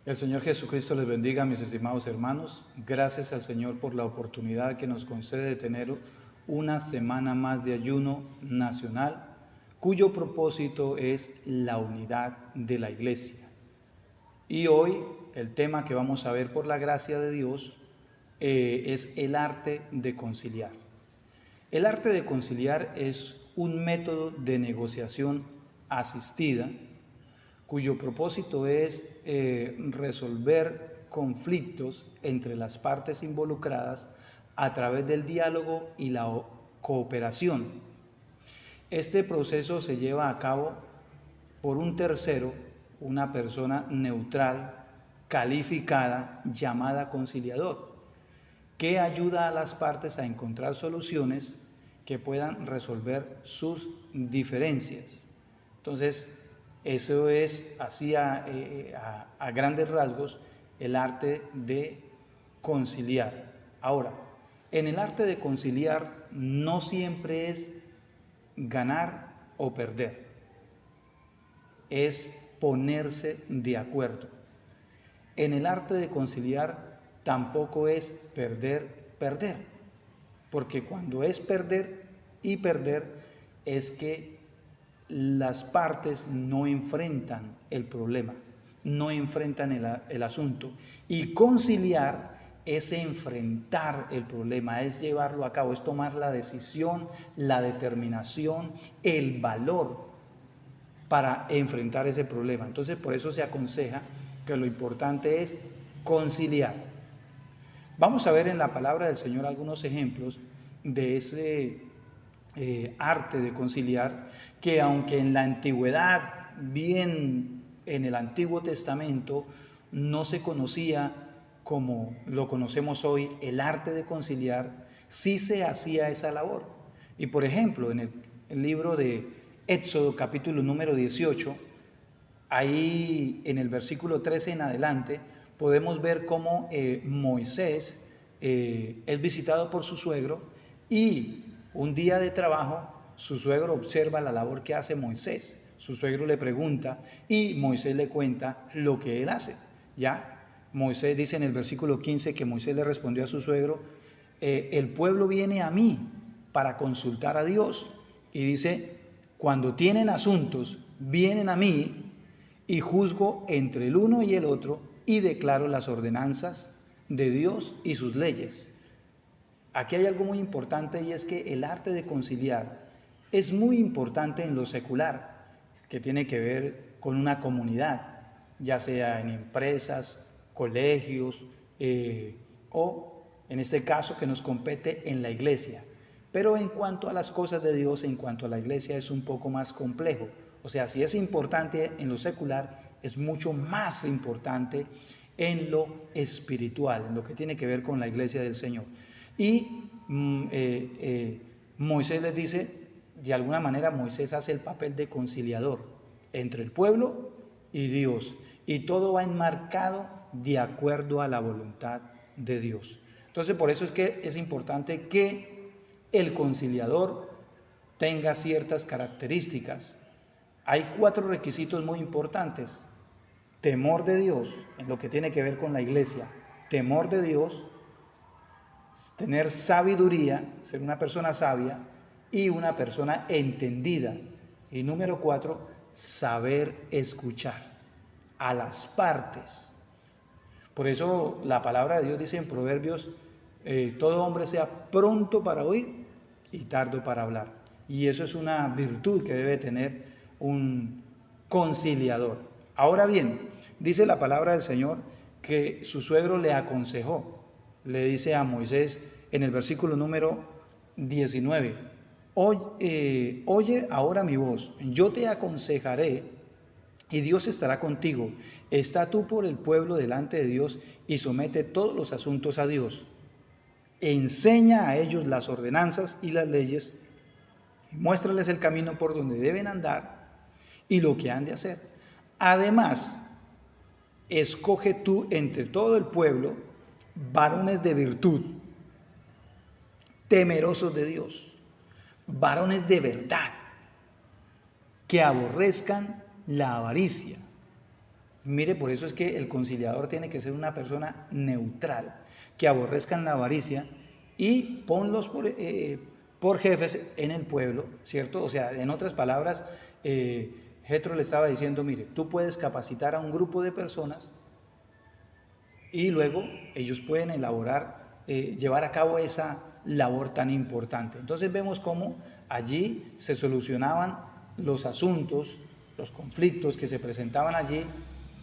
El Señor Jesucristo les bendiga, mis estimados hermanos. Gracias al Señor por la oportunidad que nos concede de tener una semana más de ayuno nacional, cuyo propósito es la unidad de la iglesia. Y hoy el tema que vamos a ver por la gracia de Dios es el arte de conciliar. El arte de conciliar es un método de negociación asistida cuyo propósito es resolver conflictos entre las partes involucradas a través del diálogo y la cooperación. Este proceso se lleva a cabo por un tercero, una persona neutral, calificada, llamada conciliador, que ayuda a las partes a encontrar soluciones que puedan resolver sus diferencias. Entonces, eso es así a grandes rasgos el arte de conciliar. Ahora, en el arte de conciliar no siempre es ganar o perder, es ponerse de acuerdo. En el arte de conciliar tampoco es perder, porque cuando es perder y perder es que las partes no enfrentan el problema, no enfrentan el asunto. Y conciliar es enfrentar el problema, es llevarlo a cabo, es tomar la decisión, la determinación, el valor para enfrentar ese problema. Entonces, por eso se aconseja que lo importante es conciliar. Vamos a ver en la palabra del Señor algunos ejemplos de ese arte de conciliar, que aunque en la antigüedad, bien en el Antiguo Testamento, no se conocía como lo conocemos hoy, el arte de conciliar, sí se hacía esa labor. Y por ejemplo, en el libro de Éxodo capítulo número 18, ahí en el versículo 13 en adelante, podemos ver cómo Moisés es visitado por su suegro y un día de trabajo, su suegro observa la labor que hace Moisés. Su suegro le pregunta y Moisés le cuenta lo que él hace. ¿Ya? Moisés dice en el versículo 15 que Moisés le respondió a su suegro, el pueblo viene a mí para consultar a Dios. Y dice, cuando tienen asuntos, vienen a mí y juzgo entre el uno y el otro y declaro las ordenanzas de Dios y sus leyes. Aquí hay algo muy importante y es que el arte de conciliar es muy importante en lo secular, que tiene que ver con una comunidad, ya sea en empresas, colegios o en este caso que nos compete en la iglesia. Pero en cuanto a las cosas de Dios, en cuanto a la iglesia es un poco más complejo. O sea, si es importante en lo secular, es mucho más importante en lo espiritual, en lo que tiene que ver con la iglesia del Señor. Y Moisés les dice, de alguna manera Moisés hace el papel de conciliador entre el pueblo y Dios. Y todo va enmarcado de acuerdo a la voluntad de Dios. Entonces por eso es que es importante que el conciliador tenga ciertas características. Hay 4 requisitos muy importantes. Temor de Dios, en lo que tiene que ver con la iglesia. Temor de Dios, tener sabiduría, ser una persona sabia y una persona entendida. Y número 4, saber escuchar a las partes. Por eso la palabra de Dios dice en Proverbios, todo hombre sea pronto para oír y tardo para hablar. Y eso es una virtud que debe tener un conciliador. Ahora bien, dice la palabra del Señor que su suegro le aconsejó. Le dice a Moisés en el versículo número 19, oye ahora mi voz, yo te aconsejaré y Dios estará contigo. Está tú por el pueblo delante de Dios y somete todos los asuntos a Dios. Enseña a ellos las ordenanzas y las leyes y muéstrales el camino por donde deben andar y lo que han de hacer. Además, escoge tú entre todo el pueblo varones de virtud, temerosos de Dios, varones de verdad, que aborrezcan la avaricia, Mire, por eso es que el conciliador tiene que ser una persona neutral, que aborrezcan la avaricia y ponlos por jefes en el pueblo, ¿cierto? O sea, en otras palabras, Jetro le estaba diciendo, mire, tú puedes capacitar a un grupo de personas y luego ellos pueden llevar a cabo esa labor tan importante. Entonces vemos cómo allí se solucionaban los asuntos, los conflictos que se presentaban allí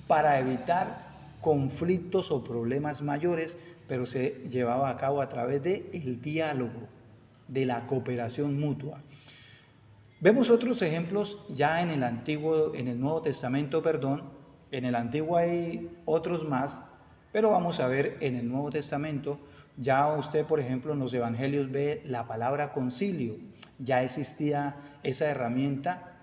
para evitar conflictos o problemas mayores, pero se llevaba a cabo a través del diálogo, de la cooperación mutua. Vemos otros ejemplos ya en el Nuevo Testamento, en el Antiguo hay otros más, pero vamos a ver en el Nuevo Testamento, ya usted, por ejemplo, en los Evangelios ve la palabra concilio, ya existía esa herramienta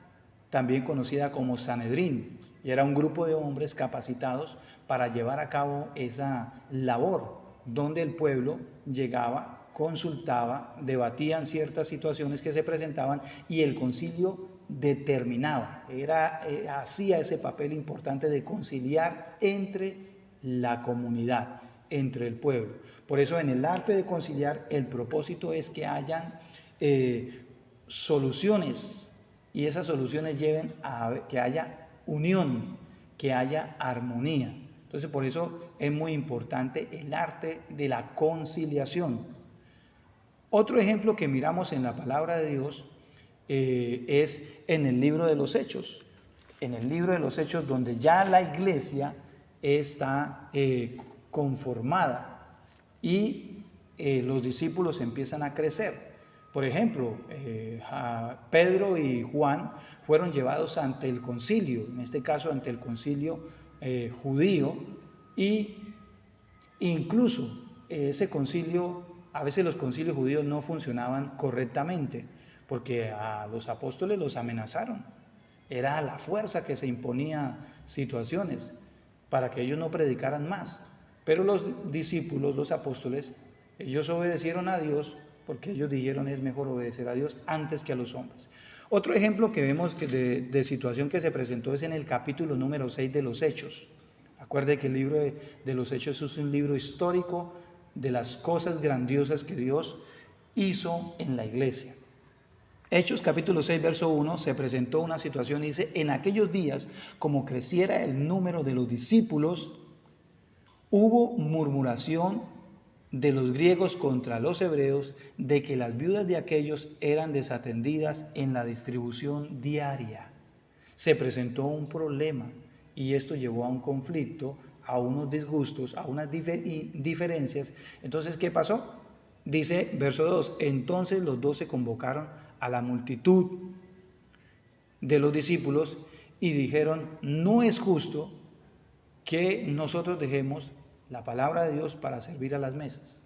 también conocida como Sanedrín, y era un grupo de hombres capacitados para llevar a cabo esa labor, donde el pueblo llegaba, consultaba, debatían ciertas situaciones que se presentaban y el concilio determinaba, hacía ese papel importante de conciliar entre la comunidad, entre el pueblo. Por eso en el arte de conciliar el propósito es que hayan soluciones y esas soluciones lleven a que haya unión, que haya armonía. Entonces por eso es muy importante el arte de la conciliación. Otro ejemplo que miramos en la palabra de Dios es en el libro de los Hechos. En el libro de los Hechos donde ya la iglesia está conformada y los discípulos empiezan a crecer. Por ejemplo, Pedro y Juan fueron llevados ante el concilio, en este caso ante el concilio judío, y incluso ese concilio, a veces los concilios judíos no funcionaban correctamente, porque a los apóstoles los amenazaron. Era la fuerza que se imponía situaciones para que ellos no predicaran más. Pero los discípulos, los apóstoles, ellos obedecieron a Dios porque ellos dijeron es mejor obedecer a Dios antes que a los hombres. Otro ejemplo que vemos de situación que se presentó es en el capítulo número 6 de los Hechos. Acuerde que el libro de los Hechos es un libro histórico de las cosas grandiosas que Dios hizo en la iglesia. Hechos capítulo 6, verso 1, se presentó una situación y dice, en aquellos días, como creciera el número de los discípulos, hubo murmuración de los griegos contra los hebreos de que las viudas de aquellos eran desatendidas en la distribución diaria. Se presentó un problema y esto llevó a un conflicto, a unos disgustos, a unas diferencias. Entonces, ¿qué pasó? Dice, verso 2, entonces los 12 convocaron a la multitud de los discípulos y dijeron, no es justo que nosotros dejemos la palabra de Dios para servir a las mesas.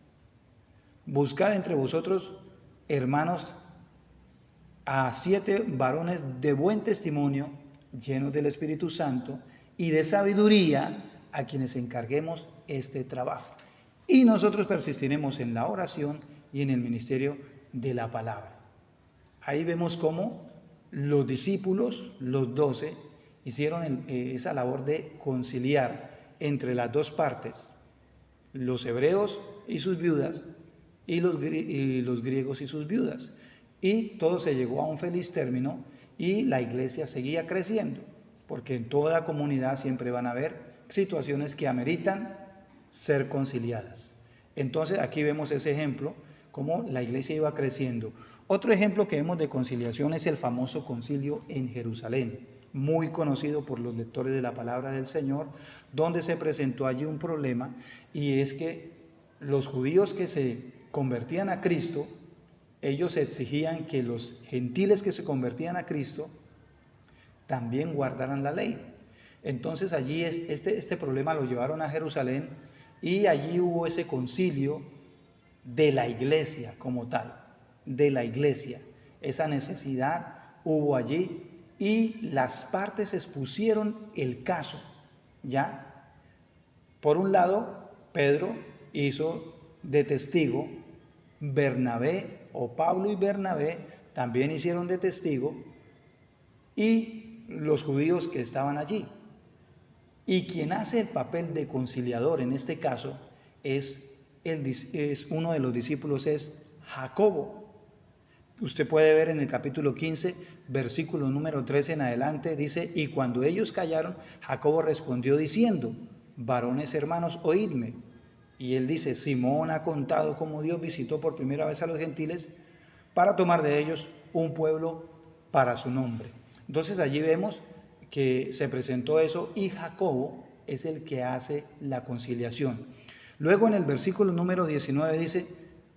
Buscad entre vosotros, hermanos, a 7 varones de buen testimonio, llenos del Espíritu Santo y de sabiduría, a quienes encarguemos este trabajo. Y nosotros persistiremos en la oración y en el ministerio de la palabra. Ahí vemos cómo los discípulos, los 12, hicieron esa labor de conciliar entre las dos partes, los hebreos y sus viudas, y los griegos y sus viudas. Y todo se llegó a un feliz término y la iglesia seguía creciendo, porque en toda comunidad siempre van a haber situaciones que ameritan ser conciliadas. Entonces aquí vemos ese ejemplo, cómo la iglesia iba creciendo. Otro ejemplo que vemos de conciliación es el famoso concilio en Jerusalén, muy conocido por los lectores de la palabra del Señor, donde se presentó allí un problema, y es que los judíos que se convertían a Cristo, ellos exigían que los gentiles que se convertían a Cristo también guardaran la ley. Entonces allí este problema lo llevaron a Jerusalén y allí hubo ese concilio de la iglesia como tal, de la iglesia. Esa necesidad hubo allí y las partes expusieron el caso, ¿ya? Por un lado, Pedro hizo de testigo, Bernabé o Pablo y Bernabé también hicieron de testigo y los judíos que estaban allí. Y quien hace el papel de conciliador en este caso es uno de los discípulos, es Jacobo. Usted puede ver en el capítulo 15, versículo número 13 en adelante, dice: y cuando ellos callaron, Jacobo respondió diciendo: varones hermanos, oídme. Y él dice: Simón ha contado cómo Dios visitó por primera vez a los gentiles para tomar de ellos un pueblo para su nombre. Entonces allí vemos que se presentó eso, y Jacobo es el que hace la conciliación. Luego en el versículo número 19 dice: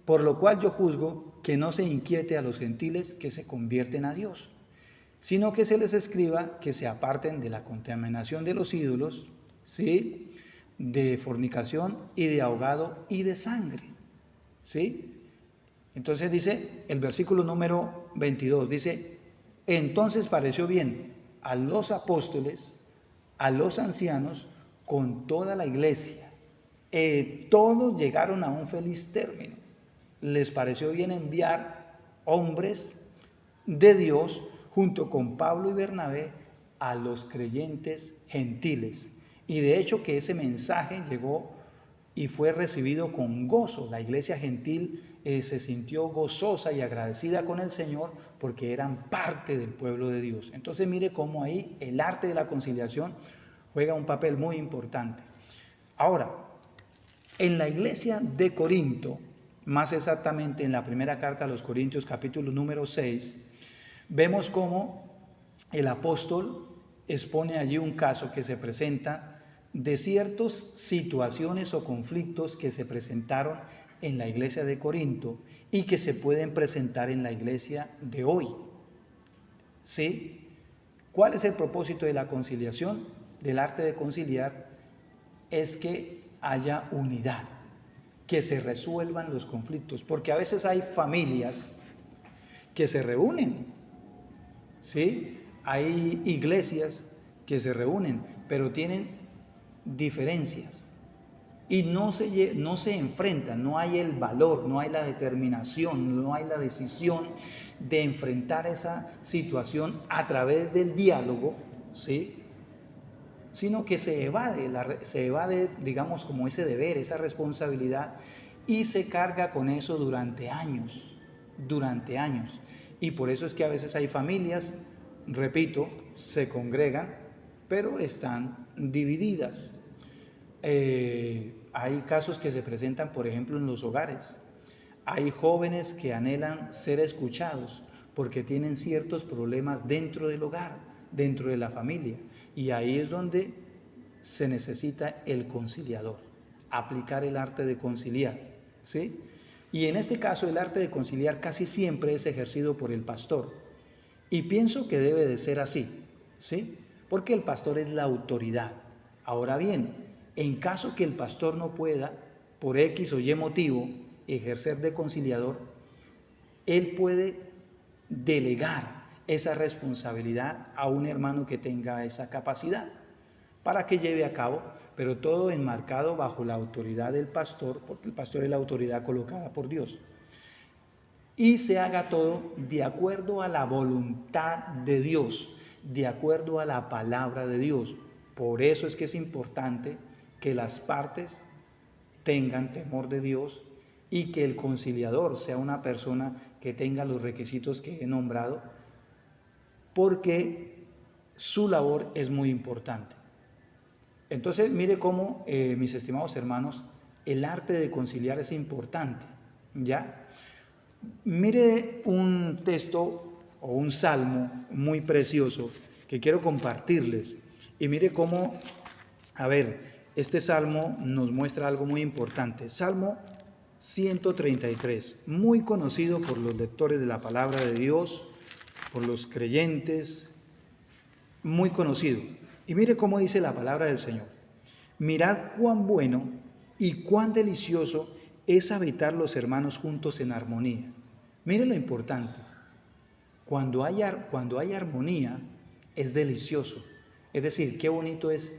por lo cual yo juzgo que no se inquiete a los gentiles que se convierten a Dios, sino que se les escriba que se aparten de la contaminación de los ídolos, ¿sí?, de fornicación y de ahogado y de sangre, ¿sí? Entonces dice el versículo número 22, dice: entonces pareció bien a los apóstoles, a los ancianos, con toda la iglesia. Todos llegaron a un feliz término. Les pareció bien enviar hombres de Dios junto con Pablo y Bernabé a los creyentes gentiles. Y de hecho que ese mensaje llegó y fue recibido con gozo. La iglesia gentil se sintió gozosa y agradecida con el Señor porque eran parte del pueblo de Dios. Entonces mire cómo ahí el arte de la conciliación juega un papel muy importante. Ahora, en la iglesia de Corinto, más exactamente en la primera carta a los Corintios, capítulo número 6, vemos cómo el apóstol expone allí un caso que se presenta de ciertas situaciones o conflictos que se presentaron en la iglesia de Corinto y que se pueden presentar en la iglesia de hoy. ¿Sí? ¿Cuál es el propósito de la conciliación, del arte de conciliar? Es que haya unidad, que se resuelvan los conflictos, porque a veces hay familias que se reúnen, ¿sí? Hay iglesias que se reúnen, pero tienen diferencias y no se enfrentan, no hay el valor, no hay la determinación, no hay la decisión de enfrentar esa situación a través del diálogo, ¿sí?, sino que se evade, digamos, como ese deber, esa responsabilidad, y se carga con eso durante años. Y por eso es que a veces hay familias, repito, se congregan, pero están divididas. Hay casos que se presentan, por ejemplo, en los hogares. Hay jóvenes que anhelan ser escuchados porque tienen ciertos problemas dentro del hogar, dentro de la familia. Y ahí es donde se necesita el conciliador, aplicar el arte de conciliar, ¿sí? Y en este caso el arte de conciliar casi siempre es ejercido por el pastor. Y pienso que debe de ser así, ¿sí? Porque el pastor es la autoridad. Ahora bien, en caso que el pastor no pueda, por X o Y motivo, ejercer de conciliador, él puede delegar esa responsabilidad a un hermano que tenga esa capacidad para que lleve a cabo, pero todo enmarcado bajo la autoridad del pastor, porque el pastor es la autoridad colocada por Dios, y se haga todo de acuerdo a la voluntad de Dios, de acuerdo a la palabra de Dios. Por eso es que es importante que las partes tengan temor de Dios y que el conciliador sea una persona que tenga los requisitos que he nombrado, porque su labor es muy importante. Entonces, mire cómo, mis estimados hermanos, el arte de conciliar es importante, ¿ya? Mire un texto o un salmo muy precioso que quiero compartirles. Y mire cómo, a ver, este salmo nos muestra algo muy importante. Salmo 133, muy conocido por los lectores de la palabra de Dios, por los creyentes, muy conocido. Y mire cómo dice la palabra del Señor: mirad cuán bueno y cuán delicioso es habitar los hermanos juntos en armonía. Mire lo importante, cuando hay armonía es delicioso. Es decir, qué bonito es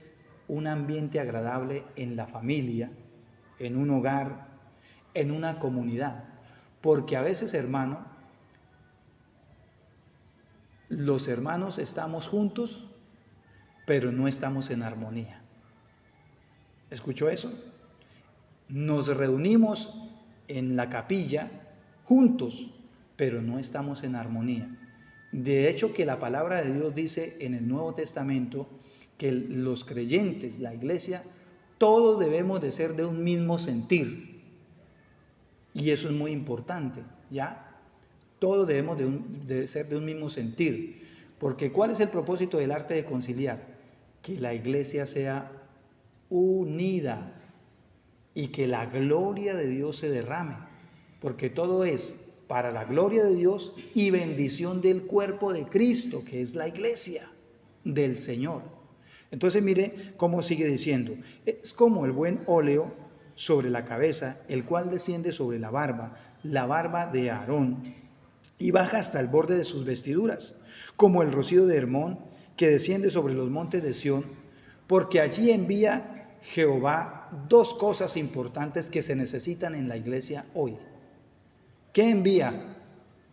un ambiente agradable en la familia, en un hogar, en una comunidad. Porque a veces, hermano, los hermanos estamos juntos, pero no estamos en armonía. ¿Escuchó eso? Nos reunimos en la capilla juntos, pero no estamos en armonía. De hecho, que la palabra de Dios dice en el Nuevo Testamento que los creyentes, la iglesia, todos debemos de ser de un mismo sentir. Y eso es muy importante, ¿ya? Todos debemos de ser de un mismo sentir. Porque ¿cuál es el propósito del arte de conciliar? Que la iglesia sea unida y que la gloria de Dios se derrame. Porque todo es para la gloria de Dios y bendición del cuerpo de Cristo, que es la iglesia del Señor. Entonces mire cómo sigue diciendo: es como el buen óleo sobre la cabeza, el cual desciende sobre la barba de Aarón, y baja hasta el borde de sus vestiduras, como el rocío de Hermón, que desciende sobre los montes de Sión, porque allí envía Jehová dos cosas importantes que se necesitan en la iglesia hoy. ¿Qué envía?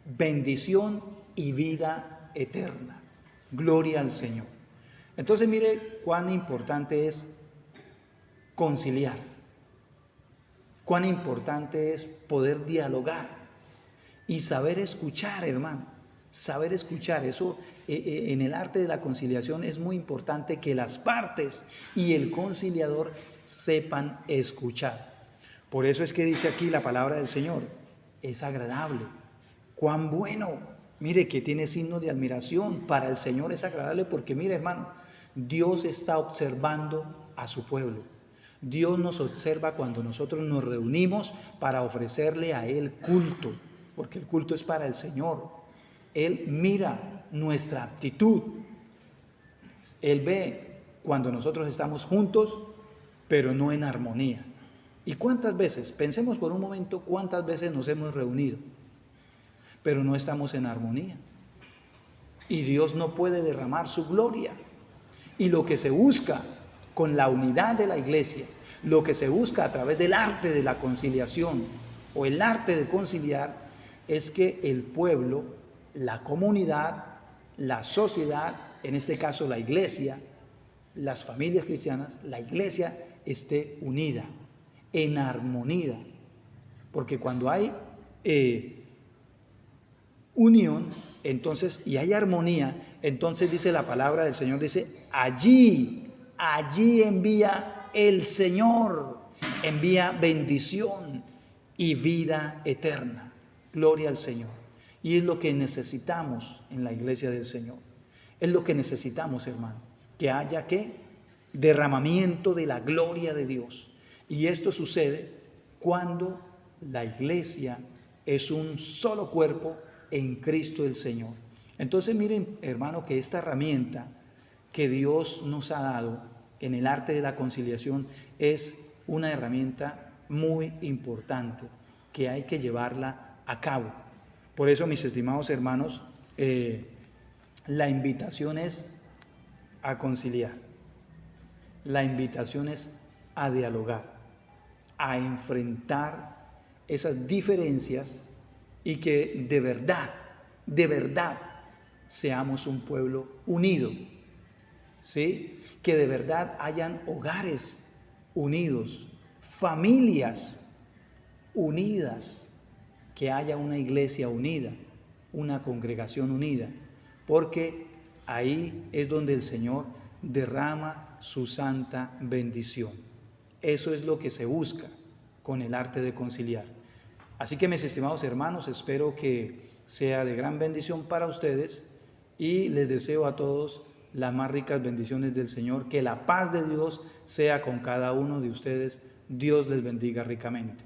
Bendición y vida eterna. Gloria al Señor. Entonces mire cuán importante es conciliar, cuán importante es poder dialogar y saber escuchar, hermano, saber escuchar. Eso en el arte de la conciliación es muy importante, que las partes y el conciliador sepan escuchar. Por eso es que dice aquí la palabra del Señor: es agradable, cuán bueno. Mire que tiene signo de admiración. Para el Señor es agradable porque, mire, hermano, Dios está observando a su pueblo. Dios nos observa cuando nosotros nos reunimos para ofrecerle a Él culto, porque el culto es para el Señor. Él mira nuestra actitud. Él ve cuando nosotros estamos juntos, pero no en armonía. ¿Y cuántas veces? Pensemos por un momento cuántas veces nos hemos reunido, pero no estamos en armonía. Y Dios no puede derramar su gloria. Y lo que se busca con la unidad de la iglesia, lo que se busca a través del arte de la conciliación o el arte de conciliar, es que el pueblo, la comunidad, la sociedad, en este caso la iglesia, las familias cristianas, la iglesia esté unida, en armonía. Porque cuando hay unión, entonces, y hay armonía, entonces dice la palabra del Señor, dice: allí envía el Señor, envía bendición y vida eterna. Gloria al Señor. Y es lo que necesitamos en la iglesia del Señor. Es lo que necesitamos, hermano, que haya derramamiento de la gloria de Dios. Y esto sucede cuando la iglesia es un solo cuerpo en Cristo el Señor. Entonces miren, hermano, que esta herramienta que Dios nos ha dado en el arte de la conciliación es una herramienta muy importante que hay que llevarla a cabo. Por eso, mis estimados hermanos, la invitación es a conciliar, la invitación es a dialogar, a enfrentar esas diferencias y que de verdad seamos un pueblo unido, ¿sí? Que de verdad hayan hogares unidos, familias unidas, que haya una iglesia unida, una congregación unida, porque ahí es donde el Señor derrama su santa bendición. Eso es lo que se busca con el arte de conciliar. Así que, mis estimados hermanos, espero que sea de gran bendición para ustedes y les deseo a todos las más ricas bendiciones del Señor. Que la paz de Dios sea con cada uno de ustedes. Dios les bendiga ricamente.